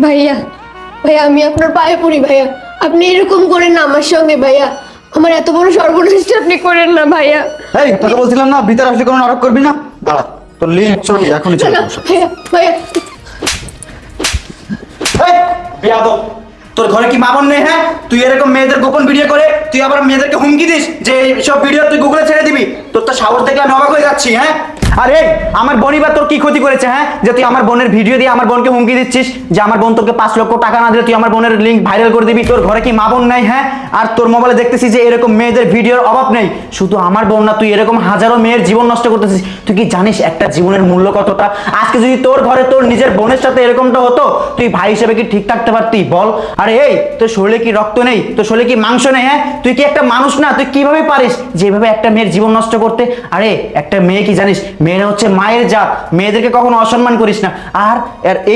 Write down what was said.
ভাইয়া ভাইয়া আমি আপনার পায়ে পড়ি ভাইয়া, আপনি এরকম করেন না আমার সঙ্গে ভাইয়া, আমার এত বড় সর্বনাশটা আপনি করেন না ভাইয়া। এই তোকে বলছিলাম না ভিতরে আসলে কোনো নাটক করবি না। দাঁড়া, তোর লিঙ্ক ছবি এখনই চলে না, আসো। ভাইয়া ভাইয়া এই বেয়াদব, তোর ঘরে কি মা বোন নেই? হ্যাঁ, তুই এরকম মেয়েদের গোপন ভিডিও করে তুই আবার মেয়েদেরকে হুমকি দিস যে সব ভিডিও তুই গুগলে ছেড়ে দিবি? তোর তো সাহস দেখলে আমি অবাক হয়ে যাচ্ছি। হ্যাঁ, আরে আমার বোনই বা তোর কি ক্ষতি করেছে? হ্যাঁ, যে তুই আমার বোনের ভিডিও দিয়ে আমার বোনকে হুমকি দিচ্ছিস যে আমার বোন তোকে 5 লক্ষ টাকা না দিলে তুই আমার বোনের লিঙ্ক ভাইরাল করে দিবি। তোর ঘরে কি মা বোন নাই? হ্যাঁ, আর তোর মোবাইলে দেখতেছিস যে এরকম মেয়েদের ভিডিওর অভাব নেই। শুধু আমার বোন না, তুই এরকম হাজারো মেয়ের জীবন নষ্ট করতেছিস। তুই কি জানিস একটা জীবনের মূল্য কতটা? আজকে যদি তোর ঘরে তোর নিজের বোনের সাথে এরকমটা হতো, তুই ভাই হিসেবে কি ঠিক থাকতে পারতি বল? আরে এই, তোর শরীরে কি রক্ত নেই? তোর শরীরে কি মাংস নেই? হ্যাঁ, তুই কি একটা মানুষ না? তুই কিভাবে পারিস যেভাবে একটা মেয়ের জীবন নষ্ট করতে? আরে একটা মেয়ে কি জানিস, মেয়েরা হচ্ছে মায়ের জাত, মেয়েদেরকে কখনো অসম্মান করিস না। আর এই